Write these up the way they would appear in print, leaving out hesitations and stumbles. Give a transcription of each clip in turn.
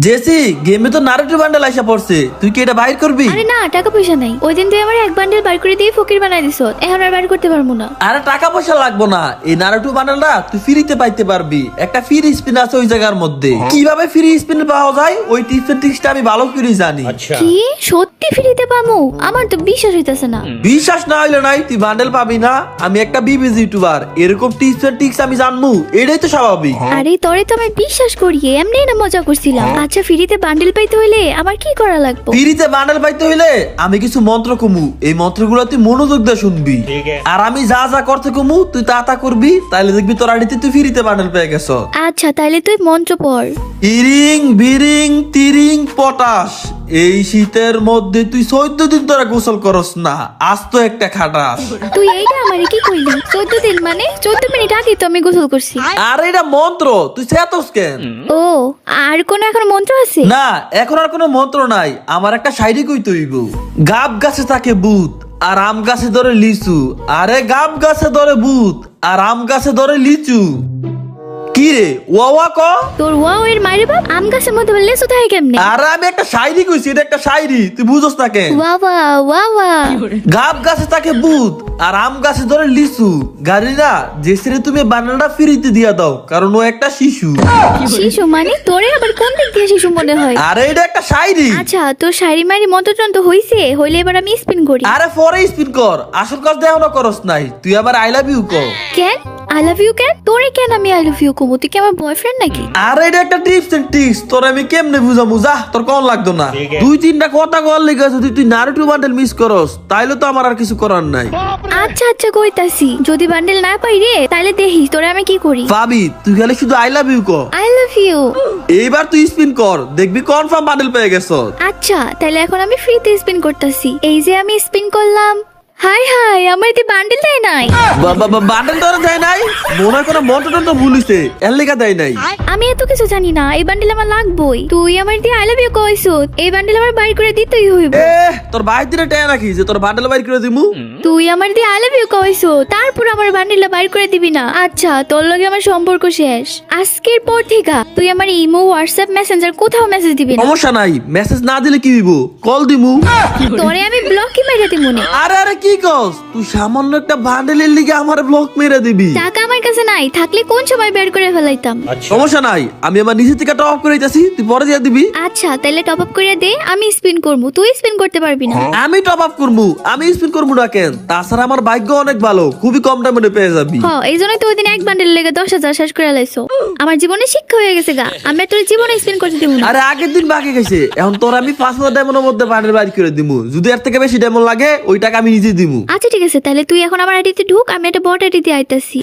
JC গেমে তো Naruto bundle আইসা পড়ছে, তুই কি এটা বাইর করবি? আরে না, টাকা পয়সা নাই। ওই দিন তুই আমার এক বান্ডেল বাইর করে দিয়ে ফকির বানাই দিছ, এখন আর বাইর করতে পারবো না। আরে টাকা পয়সা লাগবো না, এই নারুটো বান্ডেলটা তুই ফ্রিতে পাইতে পারবি। একটা ফ্রি স্পিন আছে ওই জায়গার মধ্যে। কিভাবে ফ্রি স্পিন পাওয়া যায় ওই টিপস এন্ড ট্রিক্সটা আমি ভালো করে জানি। কি সত্যি ফ্রিতে পামু? আমার তো বিশ্বাস হইতাছে না। বিশ্বাস না হইলে নাই, তুই বান্ডেল পাবি না। আমি একটা বিবিজি ইউটিউবার, এরকম টিপস এন্ড ট্রিক্স আমি জানবো, এটাই তো স্বাভাবিক। আরে তোরে তো আমি বিশ্বাস করি, এমনি না মজা করছিলাম। আচ্ছা, ফ্রিতে বান্ডেল পাইতে হইলে আমার কি করা লাগবে? ফ্রিতে বান্ডেল পাইতে হইলে আমি কিছু মন্ত্র কমু, এই মন্ত্রগুলো তুই মনোযোগ দিয়ে শুনবি। আর আমি যা যা করতে কমু তুই তা করবি, তাইলে দেখবি তোর আড়িতে তুই ফ্রিতে বান্ডেল পেয়ে গেছ। আচ্ছা, তাইলে তুই মন্ত্র পড়। ইরিং বিরিং তিরিং পটাশ, এই শীতের মধ্যে তুই 14 দিন তোরা গোসল করস না, আজ তো একটা খাটাস। তুই এইটা আমারে কি কইলি? 14 দিন মানে 14 মিনিট আগে তো আমি গোসল করছি। আর এটা মন্ত্র, তুই চেতস কেন? ও, আর কোন এখন মন্ত্র আছে? না, এখন আর কোনো মন্ত্র নাই। আমার একটা শায়রি কইতে হইব। গাব গাছে থাকে ভূত আর আম গাছে ধরে লিচু, আরে গাব গাছে ধরে ভূত আর আম গাছে ধরে লিচু। কি রে ওয়া ক? তোর ওয়াও এর মাইরে বাপ, আম গাছের মধ্যে লেসু থাকে কেমনে? আরে আমি একটা শায়রি কইছি, এটা একটা শায়রি, তুই বুঝছ না কেন? ওয়াওয়া ওয়াওয়া। গাব গাছে থাকে ভূত আর আম গাছে ধরে লিচু। গাড়িরা জেসিরে তুমি বানানাটা ফ্রিতে দিয়া দাও, কারণ ও একটা শিশু। শিশু মানে? তোরে আবার কোন দিক দিয়ে শিশু মনে হয়? আরে এটা একটা শায়রি। আচ্ছা, তোর শাড়ি মারি মন্ত্রতন্ত্র হইছে, হইলে এবার আমি স্পিন করি। আরে পরে স্পিন কর, আসল কাজ দেখানো করস নাই। তুই আবার আই লাভ ইউ কর। কেন আই লাভ ইউ? কেন তোরে কেন আমি আই লাভ ইউ কমু? তুই কি আমার বয়ফ্রেন্ড নাকি? আরে এটা একটা টিপস এন্ড ট্রিক্স, তোর আমি কেমনে বুঝামু, যা তোর কোন লাগতো না। দুই তিনটা কথা কল লেগে যদি তুই নারুটো বান্ডেল মিস করস, তাইলে তো আমার আর কিছু করার নাই। আচ্ছা আচ্ছা, কইতাছি। যদি বান্ডেল না পাই রে, তাইলে দেখিস তোরে আমি কি করি। ভাবি তুই খালি শুধু আই লাভ ইউ কর। I love you. এইবার তুই স্পিন কর, দেখবি কনফার্ম বান্ডেল পেয়ে গেছ। আচ্ছা, তাহলে এখন আমি ফ্রিতে স্পিন করতেছি। এই যে আমি স্পিন করলাম। হাই হাই, আমার এতে বান্ডেল দেয় নাই। বান্ডেল তোরা দেয় নাই? মনে হয় কোনো মন্ত্র তো ভুলিছে, এর লেখা দেয় নাই। আমি এত কিছু জানি না, এই বান্ডেল আমার লাগবই। তুই আমার দিয়ে আই লাভ ইউ কইছো, এই বান্ডেল আমার বাইর করে দিতেই হইব। তোর বাইর দিনে টেয়া নাকি যে তোর বান্ডেল বাইর করে দিমু? তুই আমার দিয়ে আই লাভ ইউ কইছো, তারপর আমার বান্ডেলটা বাইর করে দিবি না? আচ্ছা, তোর লগে আমার সম্পর্ক শেষ। আজকের পর থেকে তুই আমার ইমো, হোয়াটসঅ্যাপ, মেসেঞ্জার কোথাও মেসেজ দিবি না। সমস্যা নাই, মেসেজ না দিলে কি হইব, কল দিমু। তোরে আমি ব্লকই মেরে দিই মনে। আরে আরে কি কস? তুই সামান্য একটা বান্ডেলের লিগে আমার ব্লক মেরে দিবি? টাকা আমার কাছে নাই, থাকলে কোন সময় বের করে ফেলাইতাম। সমস্যা নাই, আমি আমার নিজে থেকে টপ আপ করে দিতেছি, তুই পরে দিয়ে দিবি। আচ্ছা, তাহলে টপ আপ করে দে, আমি স্পিন করবো, তুই স্পিন করতে পারবি না। আমি টপ আপ করবো, আমি স্পিন করবো না কেন? তাছাড়া আমার ভাগ্য অনেক ভালো, খুবই কম টাইমে পেয়ে যাবি। হ, এই জন্যই তো ওই দিন এক বান্ডেল লেগে 10,000 শেষ করে লাইছো। আমার জীবনে শিক্ষা হয়ে গেছে গা, আমি তোর জীবনে স্পিন করতে দিব না। আরে আগের দিন বাকি গেছে, এখন তোর আমি 5,000 ডায়মন্ডের মধ্যে বান্ডেল বাইর করে দিমু। যদি এর থেকে বেশি ডায়মন্ড লাগে ওই টাকা আমি নিজে দিমু। আচ্ছা ঠিক আছে, তাহলে তুই এখন আমার আইডিতে ঢুক, আমি একটা বট আইডিতে আইতাছি।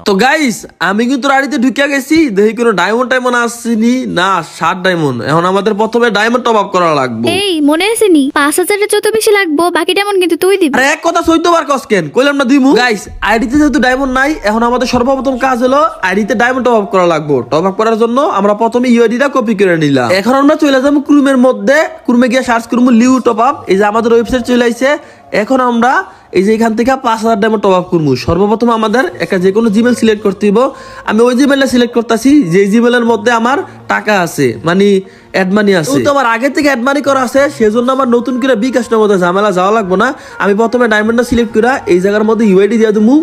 তো গাইস, আমি কিন্তু রাড়িতে ঢুকে গেছি, দেখি কোনো ডায়মন্ড আসেনি না। 7 ডায়মন্ড। এখন আমাদের প্রথমে ডায়মন্ড টপ আপ করা লাগবে। এই মনে আছে নি, 5,000 যত বেশি লাগবো, বাকি ডায়মন্ড কিন্তু তুই দিবি। আরে এক কথা 14 বার কস কেন কইলাম না দিমু। গাইস, আইডিতে যেহেতু ডায়মন্ড নাই, এখন আমাদের সর্বপ্রথম কাজ হলো আইডিতে ডায়মন্ড টপ আপ করা লাগবে। টপ আপ করার জন্য আমরা প্রথমে ইউআইডিটা কপি করে নিলাম। এখন আমরা চলে যাবো ক্রোমের মধ্যে, ক্রোমে গিয়ে সার্চ করবো লিউ টপ আপ। এই যে আমাদের ওয়েবসাইট চলে আইছে। এখন আমরা এই যে এখান থেকে 5,000 ডায়মন্ড টপ আপ করবো। সর্বপ্রথম আমাদের একটা যে কোনো জিমেল সিলেক্ট করতে দিব। আমি ওই জিমেলটা সিলেক্ট করতেছি যে জিমেলের মধ্যে আমার টাকা আছে, মানে অ্যাড মানি আছে। তো আমার আগে থেকে অ্যাড মানি করা আছে, সেজন্য আমার নতুন করে বিকাশ মধ্যে ঝামেলা যাওয়া লাগবে না। আমি প্রথমে ডায়মন্ডটা সিলেক্ট করে এই জায়গার মধ্যে ইউআইডি দিয়ে দেবো।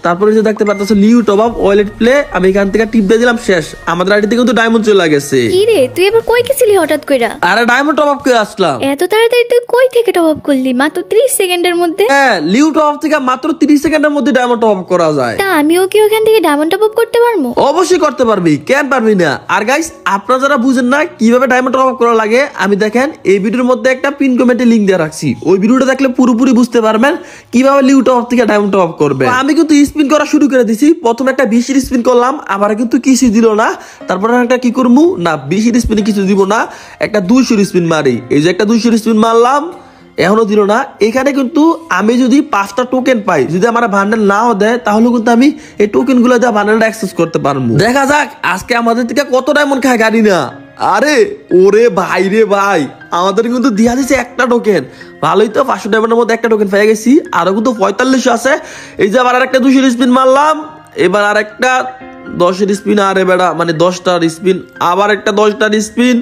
তারপরে যে দেখতে পাচ্ছ Liu top up wallet play, আমি এখান থেকে টিপ দিয়ে দিলাম, শেষ। আমাদের আইডিতে কিন্তু ডায়মন্ড চলে গেছে। কি রে, তুই এবার কই গেছিলি হঠাৎ কইরা? আরে ডায়মন্ড টপ আপ করে আসলাম। এত তাড়াতাড়ি তুই কই থেকে টপ আপ করলি? মাত্র 30 সেকেন্ডের মধ্যে? হ্যাঁ, লিউ টপ আপ থেকে মাত্র 30 সেকেন্ডের মধ্যে ডায়মন্ড টপ আপ করা যায়। তা আমিও কি ওখান থেকে ডায়মন্ড টপ আপ করতে পারবো? অবশ্যই করতে পারবি, কেন পারবি না? আর গাইস, আপনারা যারা বুঝেন না কিভাবে ডায়মন্ড টপ আপ করা লাগে, আমি দেখেন এই ভিডিওর মধ্যে একটা পিন কমেন্টে লিংক দিয়ে রাখছি। ওই ভিডিওটা দেখলে পুরোপুরি বুঝতে পারবেন কিভাবে লিউ টপ আপ থেকে ডায়মন্ড টপ আপ করবে। আমি কিন্তু স্পিন করা শুরু করে দিছি। প্রথমে একটা 20 স্পিন করলাম, আবার কিন্তু কিছু দিল না। তারপর একটা কি করবো না, 20 স্পিনে কিছু দিব না, একটা 200 স্পিন মারি। এই যে একটা 200 স্পিন মারলাম, এখনো দিল না। এখানে কিন্তু আমি যদি 5টা টোকেন পাই, যদি আমার বান্ডেল নাও দেয়, তাহলে কিন্তু আমি এই টোকেন গুলো দিয়ে বান্ডেলটা অ্যাক্সেস করতে পারবো। দেখা যাক আজকে আমাদের থেকে কত ডায়মন্ড খায় গাড়ি না। আরে ওরে ভাই রে ভাই, আমাদের কিন্তু দিয়া দিছে একটা টোকেন। ভালোই তো, 500 ডায়মন্ডের মধ্যে একটা টোকেন পেয়ে গেছি। আরো কিন্তু 45 আছে। এই যে আবার একটা 200 স্পিন মারলাম, এবার আর একটা 10-এর স্পিন, আরে বেড়া মানে 10টার স্পিন, আবার একটা 10টার স্পিন।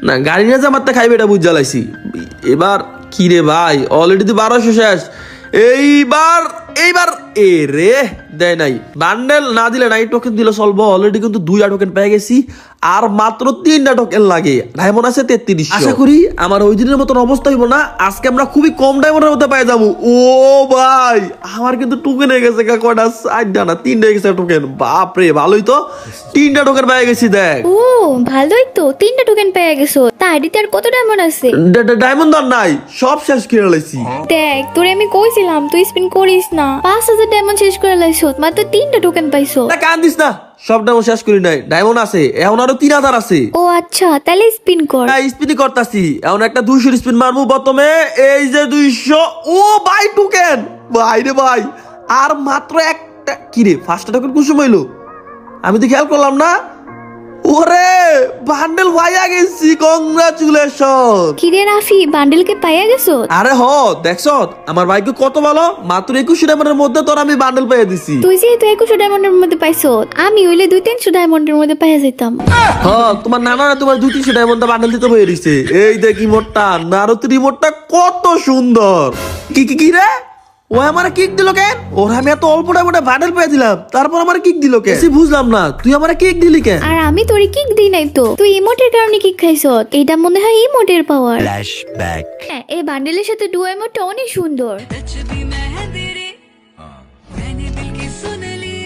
না গাড়ি না জামাতে খাইবে এটা বুঝ জ্বালাইছি। এবার কি রে ভাই, অলরেডি তো 1200 শেষ। এইবার এইবার এ রে দেয় নাই, বান্ডেল না দিলে নাই, টোকেন দিলে চলবো। অলরেডি কিন্তু 2টা টোকেন পেয়ে গেছি, আর মাত্র 3টা টোকেন লাগে। ডায়মন্ড আছে 33। আশা করি আমার ওই দিনের মতন অবস্থা হইব না, আজকে আমরা খুবই কম ডায়মন্ডের মধ্যে পেয়ে যাবো। ও ভাই আমার কিন্তু টোকেন হয়ে গেছে কয়টা, 4টা না 3টা হয়ে গেছে টোকেন। বাপরে ভালোই তো, 3টা টোকেন পেয়ে গেছি। দেখ ও ভালোই তো, 3টা টোকেন পেয়ে গেছো। তা আইডিতে আর কত ডায়মন্ড আছে? ডায়মন্ড আর নাই, সব শেষ করে লাইছি। দেখ তোরে আমি কইছিলাম তুই স্পিন করিস না, 5000 ডায়মন্ড শেষ করে লাইছো, মাত্র 3টা টোকেন পাইছো। না কান দিস না, সব ডায়মন্ড শেষ করি নাই, ডায়মন্ড আছে এখন আরো 3000 আছে। ও আচ্ছা, তাহলে স্পিন কর। স্পিনই করতাছি এখন, একটা 200 স্পিন মারবো প্রথমে। এই যে 200। ও ভাই টোকেন, ভাই রে ভাই আর মাত্র একটা। কি রে ফার্স্ট টোকেন কোন সময় এলো আমি তো খেয়াল করলাম না। ওরে বান্ডেল পাইয়া গেছি, কংগ্রাচুলেশন। কিরে রাফি, বান্ডেলকে পাইয়া গেছো? আরে হ দেখছ আমার ভাইকে কত ভালো, মাত্র 21 ডায়মন্ডের মধ্যে তোর আমি বান্ডেল পেয়ে দিছি। তুই যেহেতু 2100 ডায়মন্ডের মধ্যে পাইছো, আমি হইলে 200-300 ডায়মন্ডের মধ্যে পাইয়া যেতাম। হ্যাঁ তোমার নানারা তোমার 200-300 ডায়মন্ড বান্ডেল দিতে হয়ে দিছে। এই দেখ ইমোটটা, নারুতো রিমোটটা কত সুন্দর। কি কি কি রে, ও আমার কিক দিল কেন? ওর আমি এত অল্প ডায়মন্ডে বান্ডেল পেয়ে দিলাম, তারপর আমার কিক দিল কেন? বুঝলাম না, তুই আমার কিক দিলি কেন? আর আমি তোরে কিক দিই নাই তো, তুই ইমোটের কারণে কিক খাইছো। এটা মনে হয় ইমোটের পাওয়ার। Flashback. হ্যাঁ, এই বান্ডেলের সাথে ডুও ইমোটটা অনেক সুন্দর। टच भी मेहंदी रे मैंने दिल की सुन ली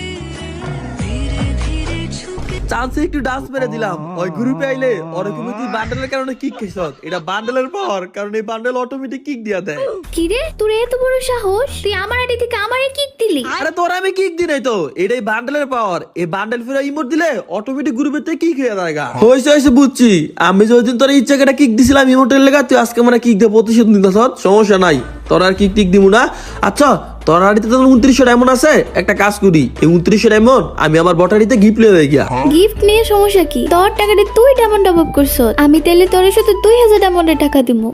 धीरे धीरे छुपे চান্সে একটু ডান্স মেরে দিলাম। ওই গ্রুপে আইলে ওরকম তুই বান্ডেলের কারণে কিক খাইছ, এটা বান্ডেলের পাওয়ার, কারণ এই বান্ডেল অটোমেটিক কিক দিয়া দেয়। কিরে তোর এত বড় সাহস, তুই আমার আইডি থেকে আমারে কিক দিলি? আরে তোর আমি কিক দি নাই তো, এটাই বান্ডেলের পাওয়ার। এই বান্ডেল ফেরা ইমোট দিলে অটোমেটিক গ্রুপের থেকে কিক হয়ে যায়। হইছে হইছে বুঝছি, আমি যে ওইদিন তোর ইচ্ছা কেটে কিক দিছিলাম ইমোটের লেগা, তুই আজকে মানে কিক দিয়ে প্রতিশোধ নিতেছ। সমস্যা নাই, তোর আর কিক টিক দিমু না। আচ্ছা তোর আড়িতে তো 2900 ডায়মন্ড আছে, একটা কাজ করি, এই 2900 ডায়মন্ড আমি আমার বটারিতে গিফট লিয়ে গিয়া। গিফট নিয়ে সমস্যা কি? তোর টাকাতে তুই ডায়মন্ড টপ আপ করছো, আমি তাইলে তোর সাথে 2000 ডায়মন্ডের টাকা দিমু।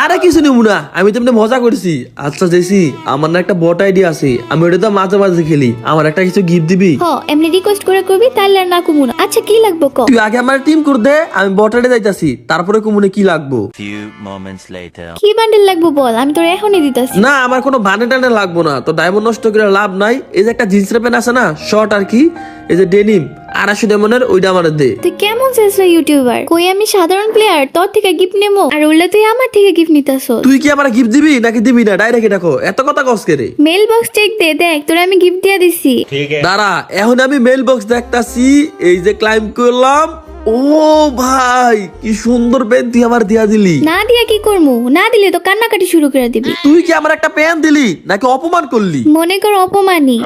আরে কিছু নিবো না, আমি তেমনি মজা করছি। আচ্ছা জেসি আমার না একটা বট আইডি আছে, আমি ওটা তো মাঝে মাঝে খেলি, আমার একটা কিছু গিফট দিবি? হ, এমনি রিকোয়েস্ট করে করবি তাহলে আর না কমু না। আচ্ছা কি লাগবে ক? তুই আগে আমার টিম করে দে, আমি বট আইডি যাইতাছি, তারপরে কমুনে কি লাগবো। Few moments later. কি বান্ডেল লাগবে বল, আমি তোর এখনই দিতাছি। না আমার কোনো বানে টানে লাগবো না, তো ডায়মন্ড নষ্ট করে লাভ নাই। এই যে একটা জিন্সের প্যান্ট আছে না শর্ট আর কি, এই যে ডেনিম 250 ডায়মন্ডের, ওইটা আমার দে। তুই কেমন চেষ্টা ইউটিউবার, কই আমি সাধারণ প্লেয়ার, তোর থেকে গিফট নেবো আর উল্লে তুই আমার থেকে গিফট নিতাছ। তুই কি আমার গিফট দিবি নাকি দিবি না ডাইরেক্ট দেখো, এত কথা কস করে। মেল বক্স চেক দে, দেখ তোর আমি গিফট দিয়া দিছি। দাঁড়া এখন আমি মেল বক্স দেখতাছি। এই যে ক্লাইম করলাম, ও ভাই কি সুন্দর পেন তুই আমার দিয়া দিলি। না দিয়া কি করমু, না দিলে তো কান্নাকাটি শুরু করে দিবি। তুই কি আমার একটা পেন দিলি নাকি অপমান করলি? মনে কর অপমানই।